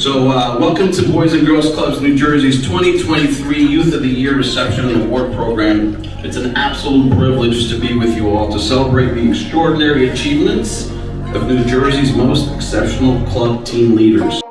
So welcome to Boys and Girls Clubs New Jersey's 2023 Youth of the Year Reception and Award Program. It's an absolute privilege to be with you all to celebrate the extraordinary achievements of New Jersey's most exceptional club team leaders.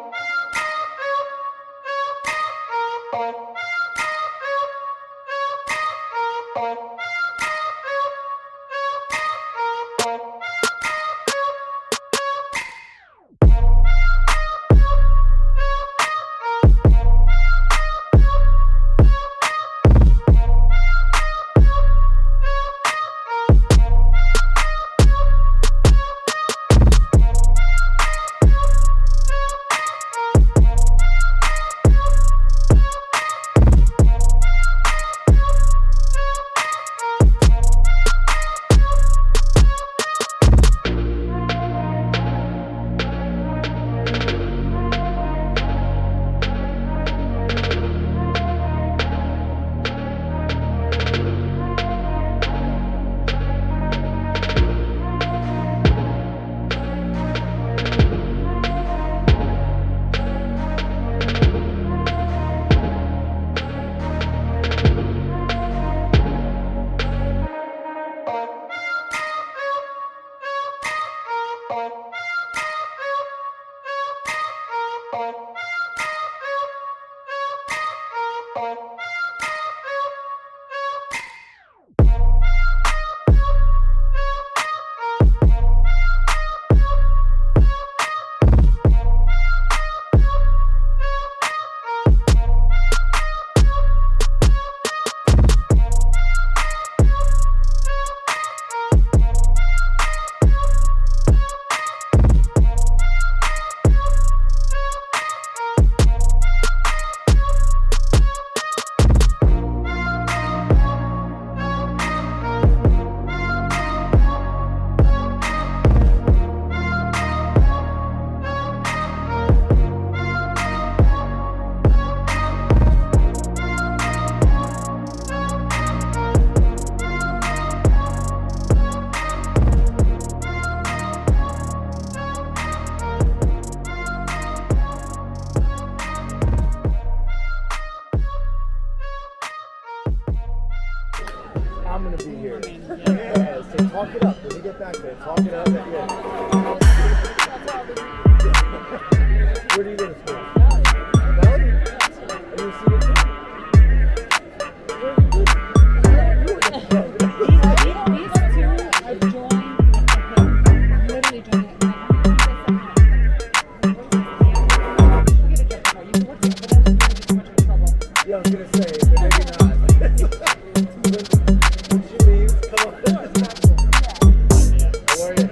I'm gonna be here. Yeah, so talk it up. When we get back there, talk it up. Yeah. Where do you go to school? Valley? Are you a student too? Where are you good? These two have joined, literally joined it. Yeah, I was gonna say, but maybe not. When she leaves, come on. How are you?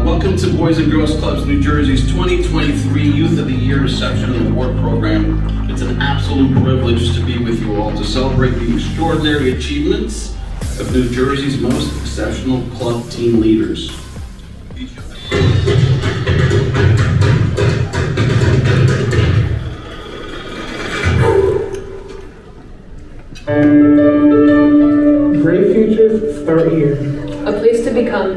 Welcome to Boys and Girls Clubs New Jersey's 2023 Youth of the Year Reception and Award Program. It's an absolute privilege to be with you all to celebrate the extraordinary achievements of New Jersey's most exceptional club team leaders. Great futures start here. A place to become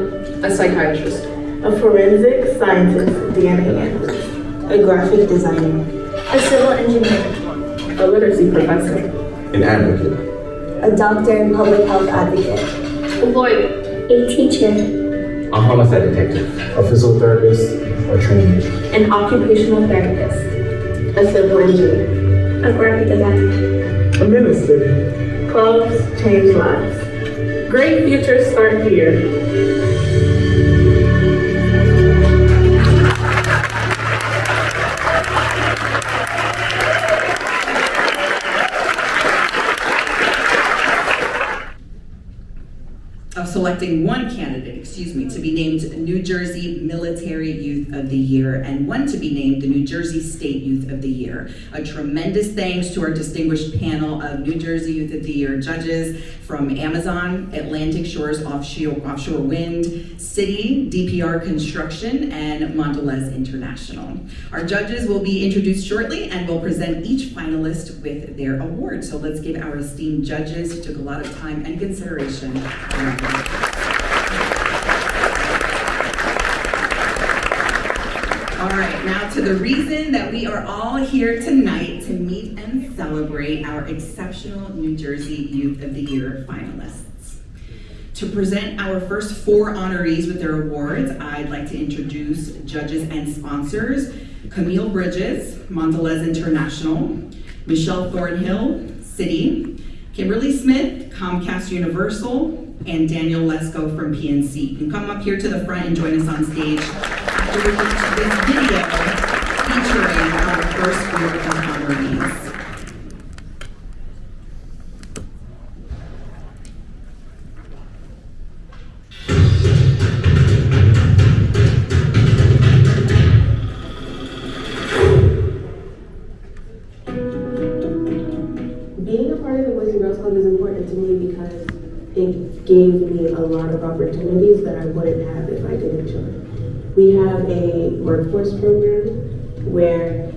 a psychiatrist, a forensic scientist, DNA analyst, a graphic designer, a civil engineer, a literacy professor, An advocate. a doctor and public health advocate, a lawyer, a teacher, A homicide detective. A physical therapist or trainer. an occupational therapist, a civil engineer. a graphic designer. A minister. Clubs change lives. great futures start here. Of selecting one candidate, to be named New Jersey Military Youth of the Year and one to be named the New Jersey State Youth of the Year. A tremendous thanks to our distinguished panel of New Jersey Youth of the Year judges from Amazon, Atlantic Shores Offshore Wind, City, DPR Construction, and Mondelez International. Our judges will be introduced shortly and will present each finalist with their award. So let's give our esteemed judges who took a lot of time and consideration. All right, now to the reason that we are all here tonight to meet and celebrate our exceptional New Jersey Youth of the Year finalists. To present our first four honorees with their awards, I'd like to introduce judges and sponsors: Camille Bridges, Mondelez International; Michelle Thornhill, City; Kimberly Smith, Comcast Universal; and Daniel Lesko from PNC. You can come up here to the front and join us on stage after we watch this video featuring our first group of honorees. Being a part of the Boys and Girls Club is important to me because it gave me a lot of opportunities that I wouldn't have if I didn't join. We have a workforce program where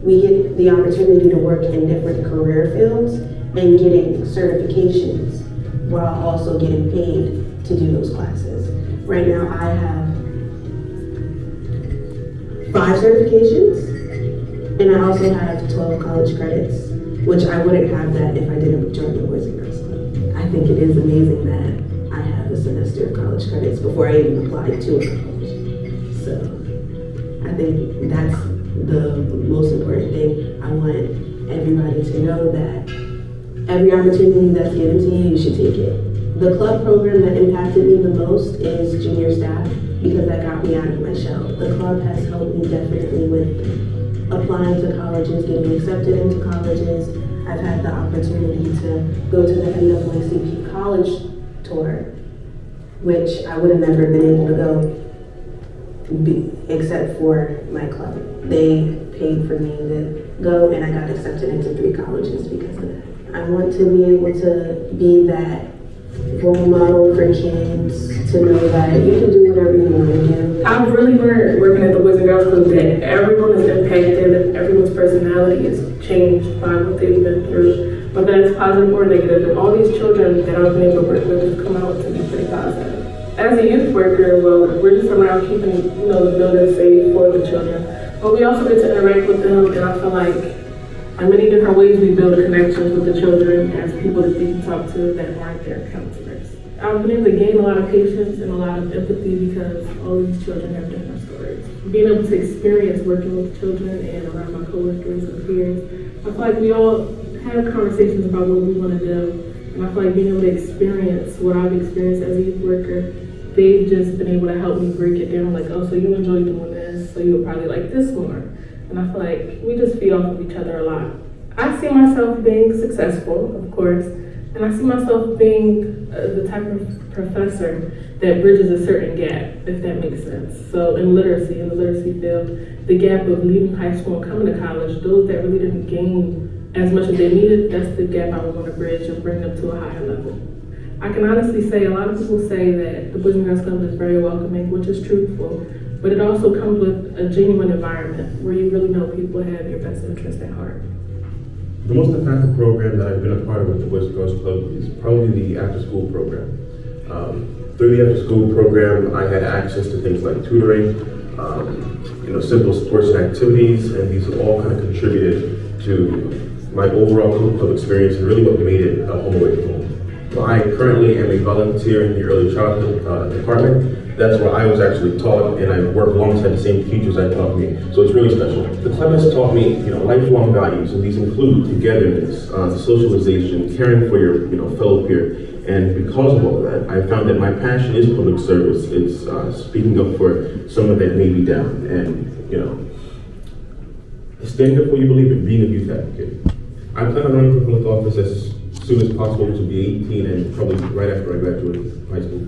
we get the opportunity to work in different career fields and getting certifications while also getting paid to do those classes. Right now I have 5 certifications and I also have 12 college credits, which I wouldn't have that if I didn't join the Boys and Girls Club. I think it is amazing that I have a semester of college credits before I even applied to a college. So I think that's the most important thing. I want everybody to know that every opportunity that's given to you, you should take it. The club program that impacted me the most is junior staff because that got me out of my shell. The club has helped me definitely with applying to colleges, getting accepted into colleges. I've had the opportunity to go to the NAACP college tour, which I would have never been able to go except for my club. They paid for me to go and I got accepted into 3 colleges because of that. I want to be able to be that role model for kids to know that you can do whatever you want to do. I've really learned working at the Boys and Girls Club that everyone is impacted, everyone's personality is changed by what they've been through, whether it's positive or negative. And all these children that I've been able to work with have come out to be pretty positive. As a youth worker, well, we're just around keeping, the building safe for the children. But we also get to interact with them, and I feel like in many different ways we build connections with the children as people that they can talk to that aren't their counselors. I've been able to gain a lot of patience and a lot of empathy because all these children have different stories. Being able to experience working with children and around my coworkers and peers, I feel like we all have conversations about what we want to do. And I feel like being able to experience what I've experienced as a youth worker, they've just been able to help me break it down. Like, oh, so you enjoy doing this, so you'll probably like this more. And I feel like we just feed off of each other a lot. I see myself being successful, of course, And I see myself being the type of professor that bridges a certain gap, if that makes sense. So in literacy, in the literacy field, the gap of leaving high school and coming to college, those that really didn't gain as much as they needed, that's the gap I would want to bridge and bring them to a higher level. I can honestly say, a lot of people say that the Boys and Girls Club is very welcoming, which is truthful, but it also comes with a genuine environment where you really know people have your best interest at heart. The most impactful program that I've been a part of with the Boys and Girls Club is probably the after-school program. Through the after-school program, I had access to things like tutoring, simple sports and activities, and these all kind of contributed to my overall club experience and really what made it a home away from home. So I currently am a volunteer in the early childhood department. That's where I was actually taught, and I work alongside the same teachers that taught me. So it's really special. The club has taught me, lifelong values, and these include togetherness, socialization, caring for your, fellow peer. And because of all of that, I found that my passion is public service. It's speaking up for someone that may be down, and standing up for what you believe in, being a youth advocate. I plan on running for public office as soon as possible, to be 18 and probably right after I graduate high school.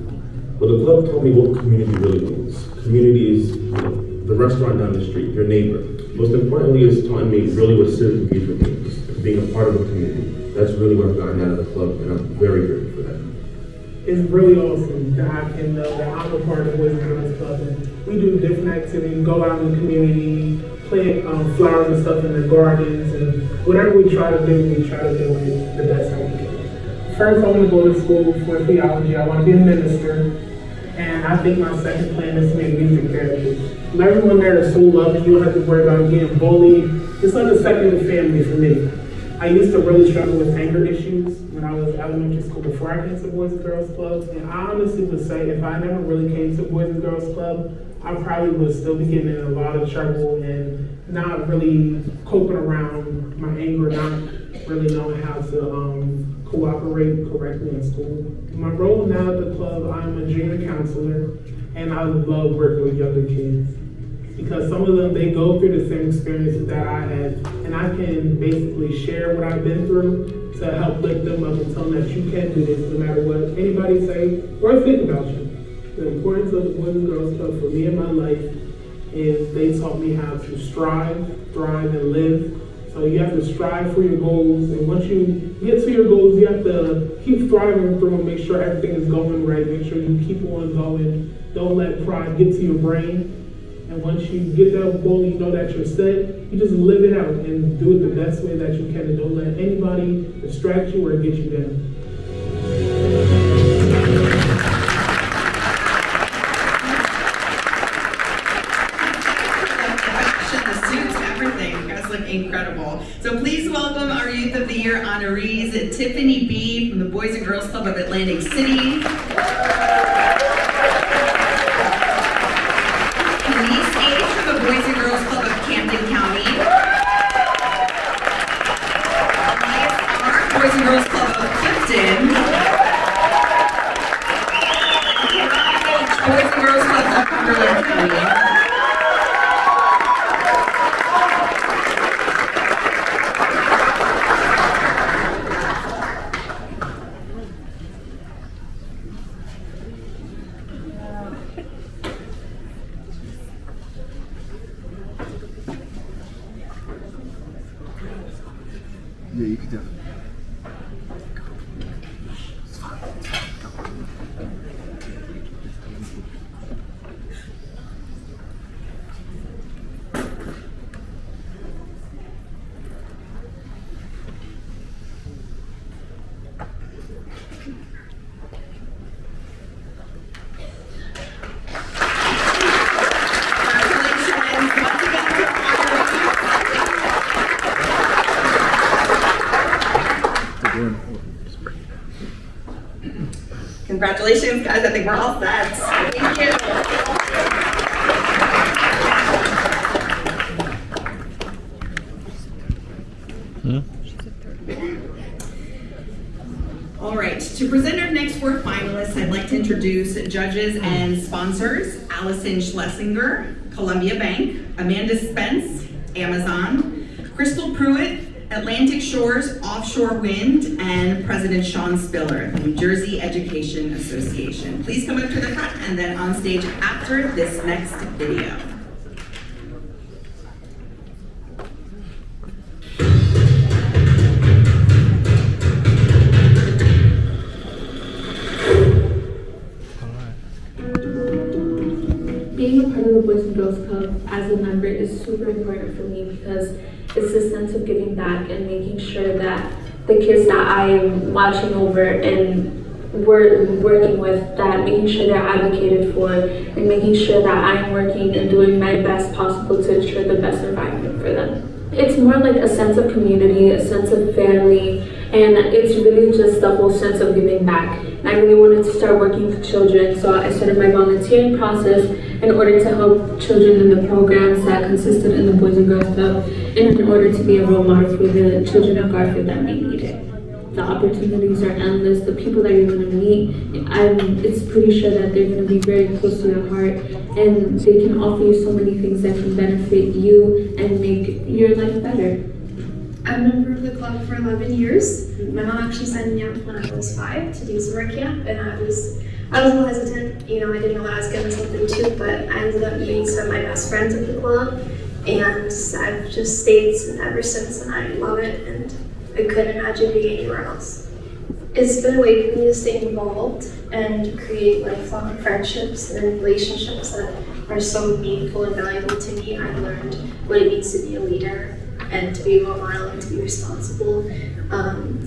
But the club taught me what community really means. Community is the restaurant down the street, your neighbor. Most importantly, it's taught me really what civic engagement means, being a part of a community. That's really what I've gotten out of the club, and I'm very grateful for that. It's really awesome that I can know that I'm a part of the Boys and Girls Club, and we do different activities, go out in the community, plant flowers and stuff in the gardens, and whatever we try to do it the best that we can. First, I want to go to school for theology. I want to be a minister, and I think my second plan is to be a music therapist. Everyone there is so loving. You don't have to worry about getting bullied. It's like a second family for me. I used to really struggle with anger issues when I was elementary school before I came to Boys and Girls Club. And I honestly would say if I never really came to Boys and Girls Club, I probably would still be getting in a lot of trouble and not really coping around my anger, not really knowing how to cooperate correctly in school. My role now at the club, I'm a junior counselor, and I love working with younger kids. Because some of them, they go through the same experiences that I had, and I can basically share what I've been through to help lift them up and tell them that you can do this no matter what anybody say or think about you. The importance of the Boys and Girls Club for me in my life is they taught me how to strive, thrive, and live. So you have to strive for your goals, and once you get to your goals, you have to keep thriving through and make sure everything is going right, make sure you keep on going. Don't let pride get to your brain. And once you get that goal, you know that you're set, you just live it out and do it the best way that you can, and don't let anybody distract you or get you down. The suits, everything, you guys look incredible. So please welcome our Youth of the Year honorees, Tiffany B. from the Boys and Girls Club of Atlantic City. Boys and Girls Club of Camden County. Elias R. Boys and Girls Club of Clifton. Boys and Girls Club of Cumberland County. Yeah, you could definitely. Congratulations, guys. I think we're all set. Thank you. All right, to present our next four finalists, I'd like to introduce judges and sponsors: Allison Schlesinger, Columbia Bank; Amanda Spence, Amazon; Crystal Pruitt, Atlantic Shores Offshore Wind, and President Sean Spiller, the New Jersey Education Association. Please come up to the front and then on stage after this next video. Being a part of the Boys and Girls Club as a member is super important for me because it's a sense of giving back and making sure that the kids that I am watching over and working with, that making sure they're advocated for and making sure that I'm working and doing my best possible to ensure the best environment for them. It's more like a sense of community, a sense of family, and it's really just the whole sense of giving back. And I really wanted to start working with children, so I started my volunteering process in order to help children in the programs that consisted in the Boys and Girls Club, and in order to be a role model for the children of Garfield that may need it. The opportunities are endless. The people that you're going to meet, it's pretty sure that they're going to be very close to your heart, and they can offer you so many things that can benefit you and make your life better. I'm a member of the club for 11 years. My mom actually signed me up when I was 5 to do summer camp, and I was a little hesitant. You know, I didn't know what I was getting myself into, but I ended up meeting some of my best friends at the club, and I've just stayed ever since, and I love it, and I couldn't imagine being anywhere else. It's been a way for me to stay involved and create lifelong friendships and relationships that are so meaningful and valuable to me. I've learned what it means to be a leader and to be a role model and to be responsible.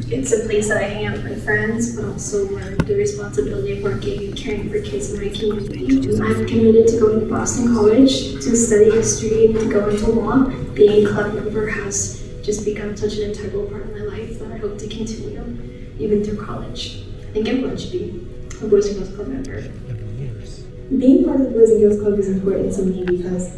It's a place that I hang out with my friends, but also learn the responsibility of working and caring for kids in my community. I'm committed to going to Boston College to study history and to go into law. Being a club member has just become such an integral part of my life that I hope to continue even through college. I think everyone should be a Boys and Girls Club member. Being part of the Boys and Girls Club is important to me because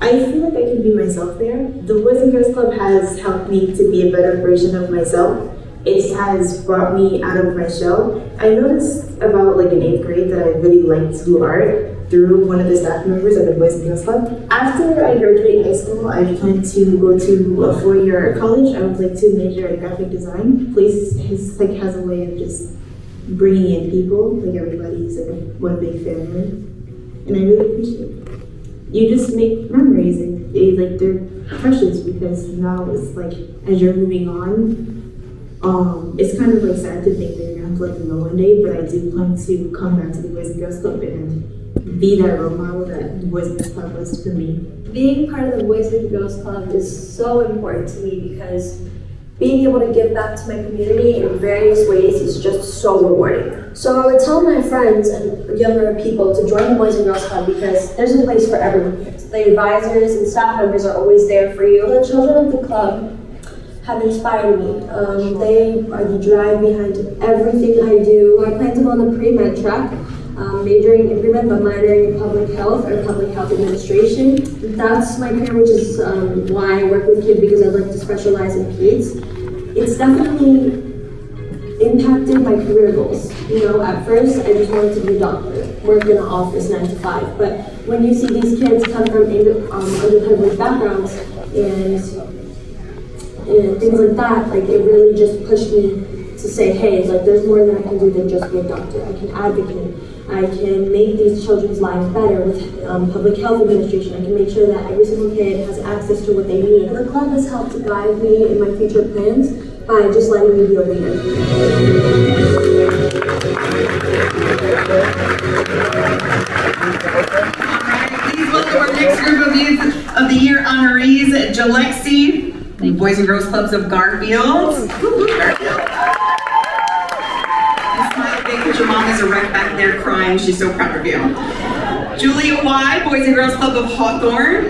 I feel like I can be myself there. The Boys and Girls Club has helped me to be a better version of myself. It has brought me out of my shell. I noticed about in 8th grade that I really liked to do art through one of the staff members of the Boys and Girls Club. After I graduate high school, I plan to go to a 4-year college. I would like to major in graphic design. Place has a way of just bringing in people, everybody's one big family, and I really appreciate it. You just make memories, and they're precious because now it's as you're moving on, it's kind of sad to think that you're gonna have to let them know one day, but I do plan to come back to the Boys and Girls Club and be that role model that the Boys and Girls Club was for me. Being part of the Boys and Girls Club is so important to me because being able to give back to my community in various ways is just so rewarding. So I would tell my friends and younger people to join the Boys and Girls Club because there's a place for everyone here. The advisors and staff members are always there for you. The children of the club have inspired me. They are the drive behind everything I do. I plan to go on the pre-med track, majoring in pre-med but minoring in public health or public health administration. That's my career, which is why I work with kids because I like to specialize in peds. It's definitely impacted my career goals. At first I just wanted to be a doctor, work in an office 9 to 5. But when you see these kids come from underprivileged backgrounds and things like that, it really just pushed me to say, hey, there's more that I can do than just be a doctor. I can advocate. I can make these children's lives better with public health administration. I can make sure that every single kid has access to what they need. The club has helped to guide me in my future plans by just letting me be a leader. Please welcome our next group of Youth of the Year honorees, Jalexi, the Boys and Girls Clubs of Garfield. Smile big because your mom is a wreck back there crying. She's so proud of you. Julia Y, Boys and Girls Club of Hawthorne.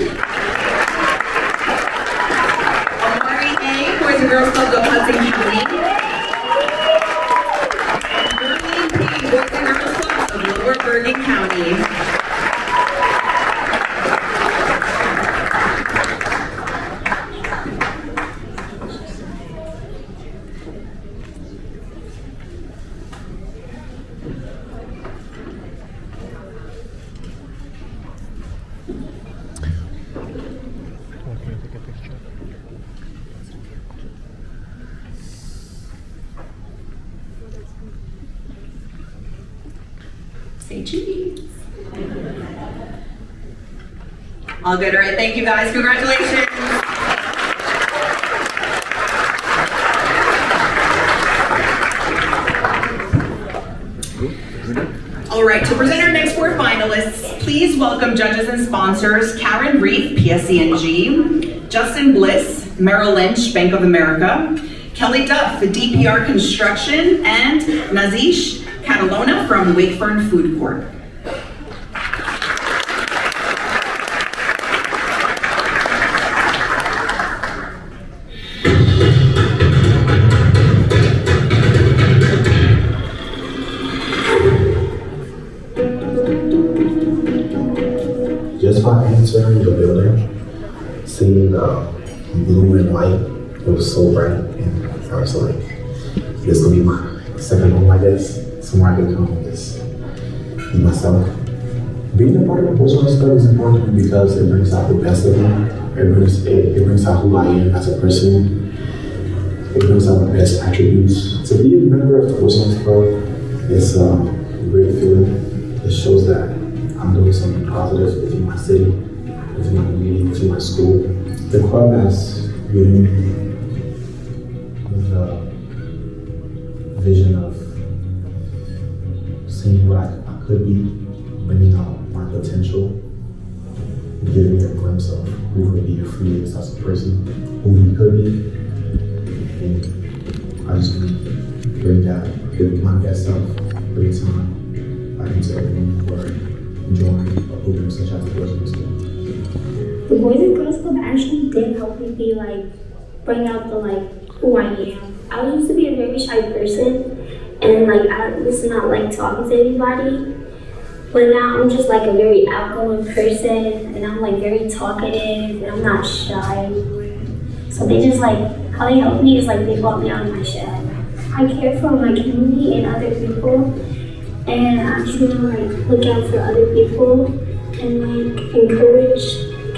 Amari A, Boys and Girls Club of Hudson County. Berlin P, Boys and Girls Club of Lower Bergen County. Say cheese. All good, all right. Thank you guys. Congratulations. All right, to present our next 4 finalists, please welcome judges and sponsors Karen Reef, PSCNG, Justin Bliss, Merrill Lynch, Bank of America, Kelly Duff, the DPR Construction, and Nazish Catalona from Wakefern Food Court. Just by entering the building, seeing blue and white, it was so bright, and I was like, this will be my second home, I guess. Somewhere I can come and just be myself. Being a part of the Boys and Girls Club is important to me because it brings out the best of me. It brings out who I am as a person. It brings out my best attributes. To be a member of the Boys and Girls Club is a great feeling. It shows that I'm doing something positive within my city, within my community, within my school. The club has given me the vision of seeing what I could be, bringing out my potential, giving me a glimpse of who could be a free as a person, who he could be. And I just bring that, give my best self every time I enter a room or join a program such as the Boys and Girls Club. The Boys and Girls Club actually did help me be bring out the who I am. I used to be a very shy person, and I used to not like talking to anybody. But now I'm just a very outgoing person, and I'm very talkative, and I'm not shy. So they just how they help me is they brought me out of my shell. I care for my community and other people, and I'm just gonna look out for other people and encourage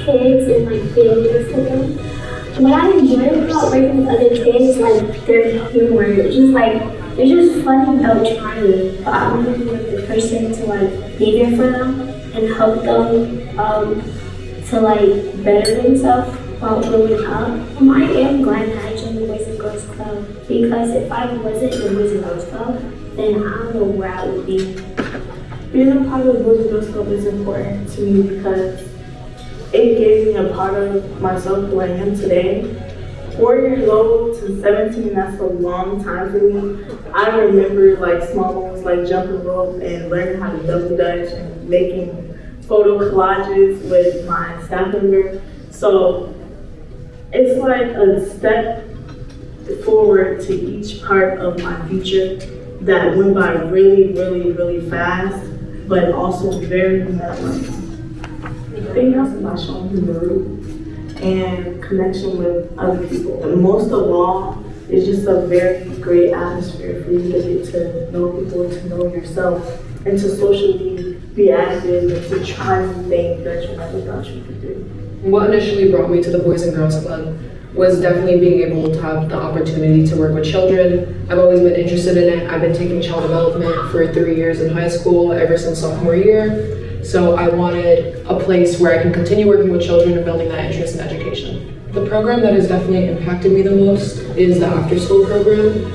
kids and be there for them. What I enjoy about working with other kids is their humor. It's just they're just funny without trying. But I want to be the person to be there for them and help them to better themselves while growing up. I am glad that I joined the Boys and Girls Club because if I wasn't in the Boys and Girls Club, then I don't know where I would be. Being a part of the Boys and Girls Club is important to me because it gave me a part of myself who I am today. 4 years old to 17, that's a long time for me. I remember small moments like jumping rope and learning how to double dutch and making photo collages with my staff member. So it's a step forward to each part of my future that went by really, really, really fast, but also very memorable. Being else is about showing humility and connection with other people. And most of all, it's just a very great atmosphere for you to get to know people, to know yourself, and to socially be active and to try new things that you never thought you could do. What initially brought me to the Boys and Girls Club was definitely being able to have the opportunity to work with children. I've always been interested in it. I've been taking child development for 3 years in high school ever since sophomore year. So I wanted a place where I can continue working with children and building that interest in education. The program that has definitely impacted me the most is the after-school program.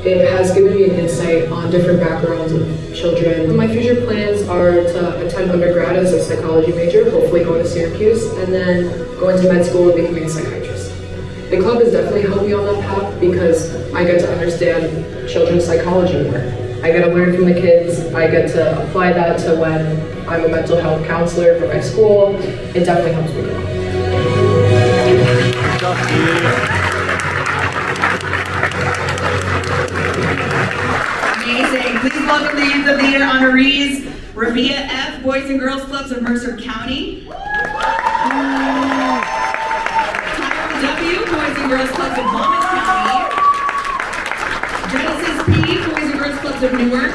It has given me an insight on different backgrounds of children. My future plans are to attend undergrad as a psychology major, hopefully going to Syracuse, and then going to med school and becoming a psychiatrist. The club has definitely helped me on that path because I get to understand children's psychology more. I get to learn from the kids. I get to apply that to when I'm a mental health counselor for my school. It definitely helps me grow. Amazing. Please welcome the Youth of the Year honorees, Rabia F., Boys and Girls Clubs of Mercer County. Tyler W., Boys and Girls Clubs of Monmouth County. Genesis P., Boys and Girls Clubs of Newark.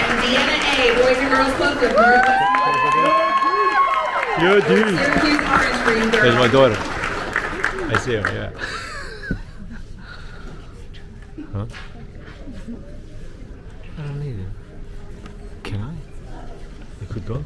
And Deanna A., Boys and Girls Clubs of Northwest. Yo, dude. Syracuse Orange Green Girls. There's my daughter. I see him, yeah. Huh? I don't need it. 그거?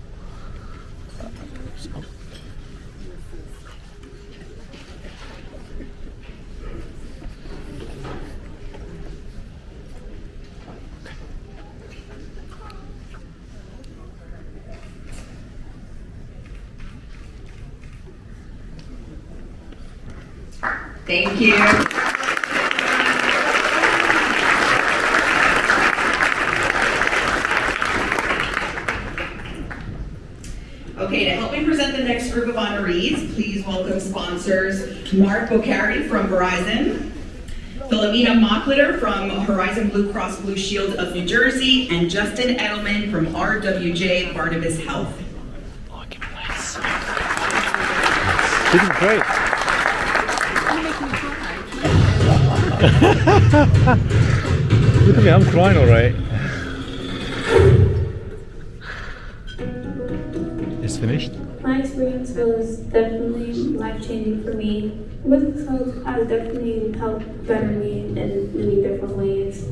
Thank you. Okay, to help me present the next group of honorees, please welcome sponsors Mark Bocari from Verizon, Philomena Mocklitter from Horizon Blue Cross Blue Shield of New Jersey, and Justin Edelman from RWJ Barnabas Health. Oh, give me nice. Did great. Look at me, I'm crying alright. It's finished? My experience was definitely life-changing for me. With Club has definitely helped better me in many different ways.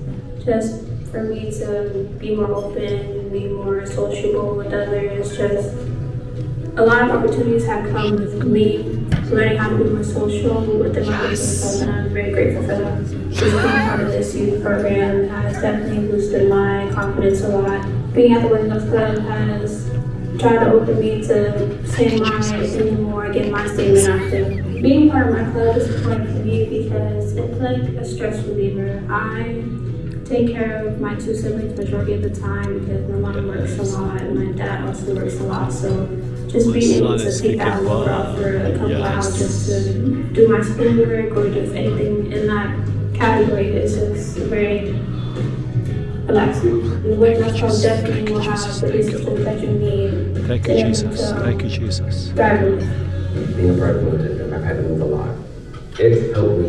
Just for me to be more open, be more sociable with others, just a lot of opportunities have come with me learning how to be more social within my business, and I'm very grateful for that. Being part of this youth program has definitely boosted my confidence a lot. Being at the Women's Club has tried to open me to say my opinion more, get my statement out there. Being part of my club is important for me because it's like a stress reliever. I take care of my two siblings majority of the time because my mom works a lot and my dad also works a lot. So just being able to take that load off for a couple hours just to do my schoolwork or just anything in that category is just very relaxing. The Women's Club definitely will have the resources that you need. Thank you, Jesus. Thank you, Jesus. Being a part of the military, I've had to move a lot. It's helped me,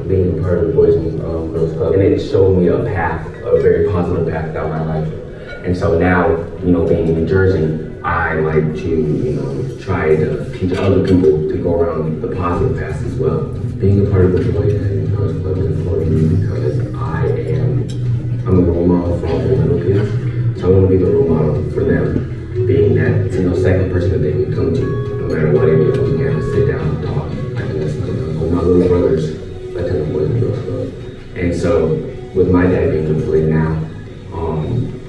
being a part of the Boys and Girls Club, and it showed me a path, a very positive path down my life. And so now, being in New Jersey, I like to, try to teach other people to go around the positive paths as well. Being a part of the Boys and Girls Club is important to me because I'm a role model for all the little kids. So I want to be the role model for them, being that, second person that they can come to. No matter what, even if we have to sit down and talk, I can listen to them. With my little brothers, I tell them Boys and Girls Club. And so, with my dad being deployed now,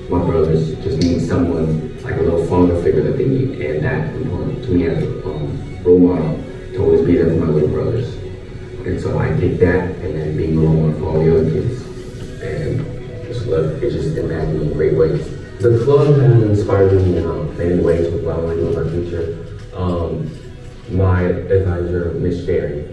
my brothers just need someone, like a little father figure that they need. And that's important to me as a role model, to always be there for my little brothers. And so I take that, and then being a role model for all the other kids. And it's just impacted me in great ways. The club has inspired me in many ways with what I want to do in my future. My advisor, Miss Sherry,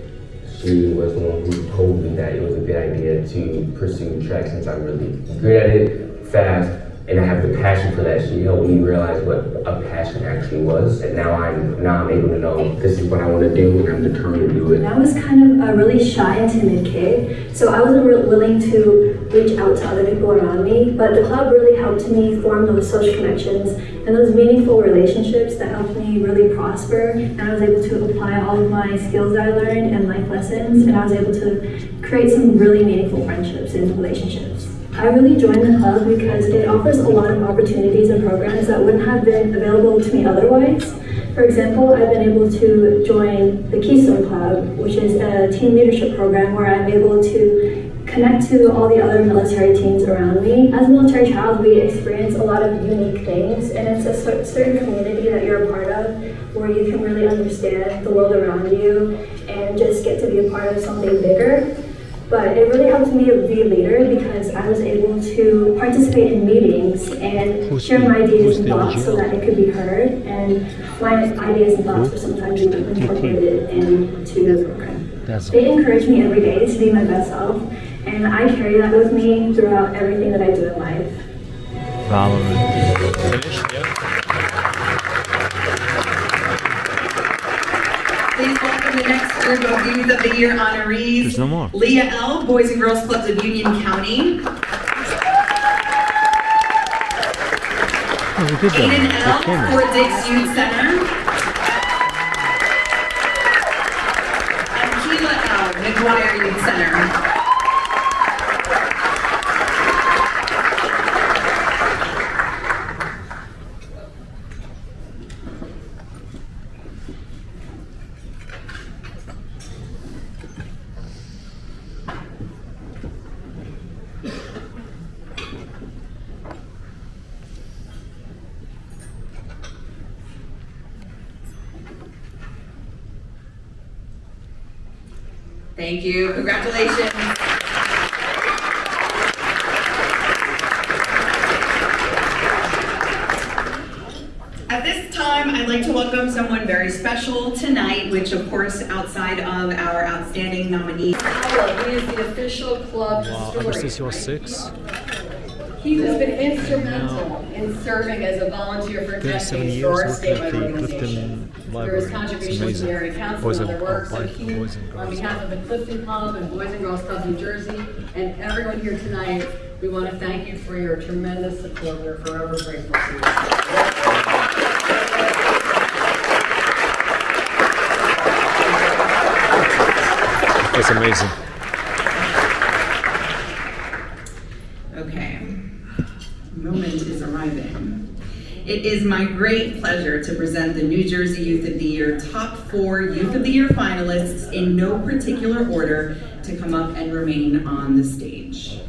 she was the one who told me that it was a good idea to pursue track since I'm really good at it, fast, and I have the passion for that. She helped me realize what a passion actually was, and now I'm able to know this is what I want to do, and I'm determined to do it. I was kind of a really shy and timid kid, so I wasn't willing to reach out to other people around me, but the club really helped me form those social connections and those meaningful relationships that helped me really prosper, and I was able to apply all of my skills that I learned and life lessons, and I was able to create some really meaningful friendships and relationships. I really joined the club because it offers a lot of opportunities and programs that wouldn't have been available to me otherwise. For example, I've been able to join the Keystone Club, which is a team leadership program where I'm able to connect to all the other military teams around me. As a military child, we experience a lot of unique things, and it's a certain community that you're a part of where you can really understand the world around you and just get to be a part of something bigger. But it really helped me be a leader because I was able to participate in meetings and share my ideas and thoughts so that it could be heard, and my ideas and thoughts were sometimes even incorporated into the program. They encourage me every day to be my best self, and I carry that with me throughout everything that I do in life. Please welcome the next group of Youth of the Year honorees. There's no more. Leah L., Boys and Girls Clubs of Union County. Oh, we did that. Aiden L., Fort Dix Youth Center. And Keela L., McGuire Youth Center. Thank you. Congratulations. At this time, I'd like to welcome someone very special tonight, which of course, outside of our outstanding nominees. He is the official club Wow, historian. this is your 6? He has been instrumental in serving as a volunteer for 37 decades years for our working at statewide the organization. Clifton Through his Library. It's contributions to the area amazing. council Boys and and other work, so Life, he, Boys and on Girls behalf of the Clifton Club and Boys and Girls Club New Jersey, and everyone here tonight, we want to thank you for your tremendous support. We're forever grateful to you. It's amazing. Okay, moment is arriving. It is my great pleasure to present the New Jersey Youth of the Year top 4 Youth of the Year finalists in no particular order to come up and remain on the stage.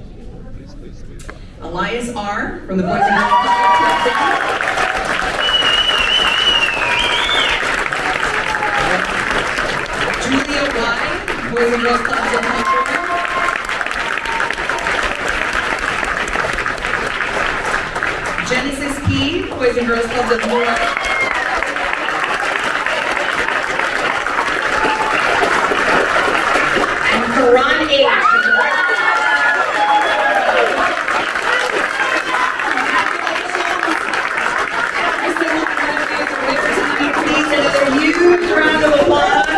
Elias R. from the Boys and Girls Club of Clifton. Julia Y. Boys and Girls Club of Clifton. Genesis P. Boys and Girls Club of Moore. And Karan H. Please, another huge round of applause.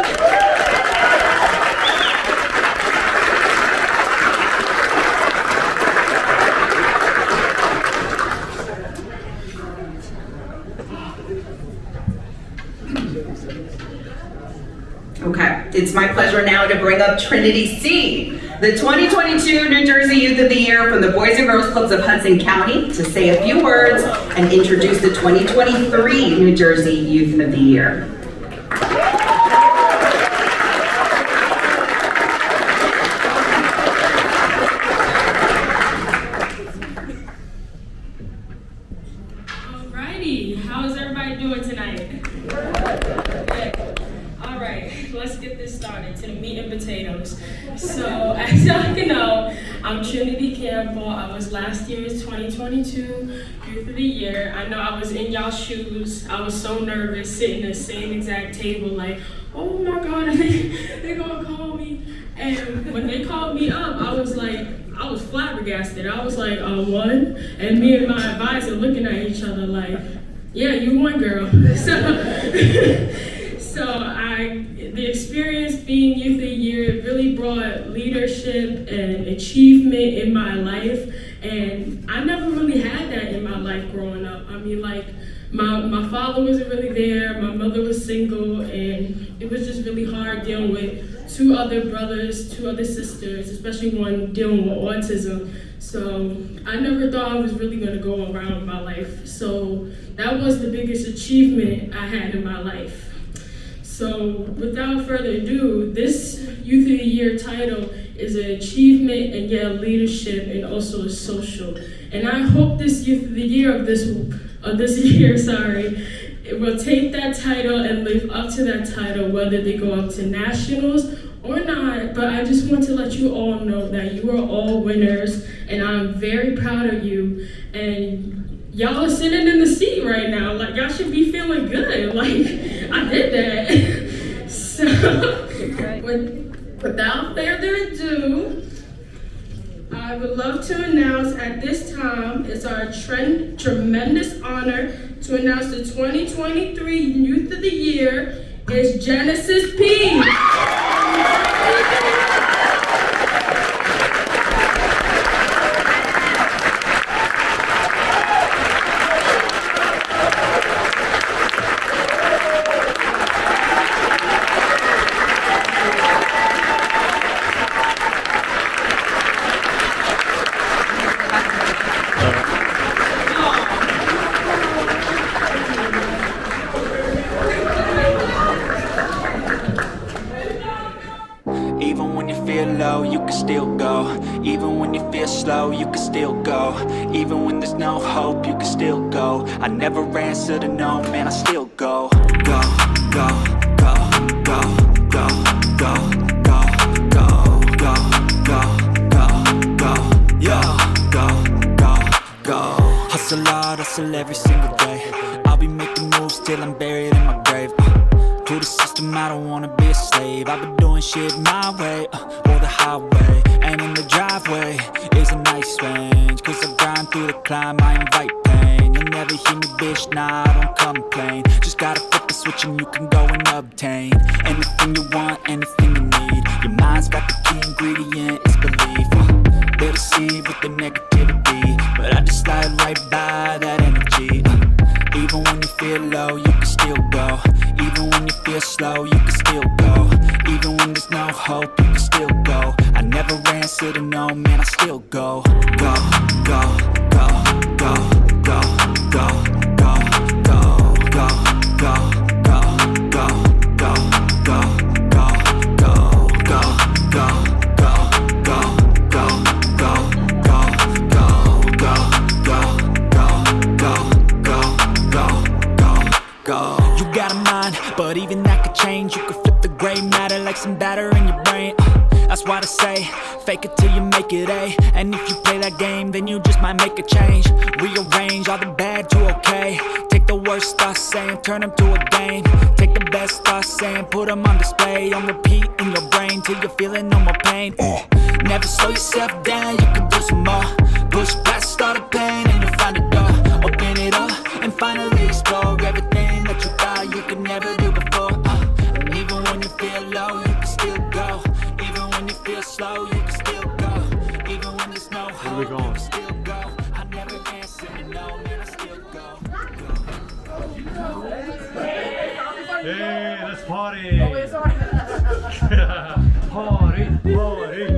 Okay, it's my pleasure now to bring up Trinity C, the 2022 New Jersey Youth of the Year from the Boys and Girls Clubs of Hudson County, to say a few words and introduce the 2023 New Jersey Youth of the Year. Alrighty, how's everybody doing tonight? All right, let's get this started to the meat and potatoes. So, as y'all can know, I'm Trinity Campbell. I was last year's 2022 Youth of the Year. I know I was in y'all's shoes. I was so nervous sitting at the same exact table, like, oh my God, they're gonna call me. And when they called me up, I was flabbergasted. I was like, one, and me and my advisor looking at each other like, yeah, you won, girl. The experience being Youth of the Year really brought leadership and achievement in my life, and I never really had that in my life growing up. I mean, like, my father wasn't really there, my mother was single, and it was just really hard dealing with 2 other brothers, 2 other sisters, especially one dealing with autism. So I never thought I was really gonna go around my life. So that was the biggest achievement I had in my life. So without further ado, this Youth of the Year title is an achievement and yet leadership and also a social. And I hope this Youth of the Year of this year, it will take that title and live up to that title, whether they go up to nationals or not. But I just want to let you all know that you are all winners, and I'm very proud of you. And y'all are sitting in the seat right now. Like, y'all should be feeling good. Like, I did that. So, without further ado, I would love to announce at this time, it's our tremendous honor to announce the 2023 Youth of the Year is Genesis P. Even when you feel low, you can still go. Even when you feel slow, you can still go. Even when there's no hope, you can still go. I never answer to no, man, I still go. Go, go, go, go, go, go, go, go. hustle every single day. I'll be making moves till I'm buried in my grave. To the system, I don't wanna be a slave. I've been doing shit my way, or the highway. And in the driveway is a nice range, cause I grind through the climb, I invite pain. You'll never hear me, bitch, nah, I don't complain. Just gotta flip the switch and you can go and obtain anything you want, anything you need. Your mind's got the key ingredient, it's belief. They'll deceive with the negativity, but I just slide right by that energy. Even when you feel low, you can still go. Even when you feel slow, you can still go. Even when there's no hope, you can still go. I never answer to no, man, I still go. Go, go, go, go, go, go, go, go, go, go, go, go, go, go, go, go, go, go, go, go. You got a mind, but even that could change. You could flip the gray matter like some batter in your brain. That's why I say, fake it till you make it A. And if you play that game, then you just might make a change. Rearrange all the bad to okay. Take the worst thoughts saying, turn them to a game. Take the best thoughts saying, put them on display. On repeat in your brain till you're feeling no more pain. Never slow yourself down, you can do some more. Push past all the pain and you'll find a door. Open it up and finally explore everything that you thought you could never do before. And even when you feel low, you can still go. Even when you feel slow, you can still go. Even when there's no hope, you can still go. I never answer to no, man, I still go. Hey, let's party! Party, party.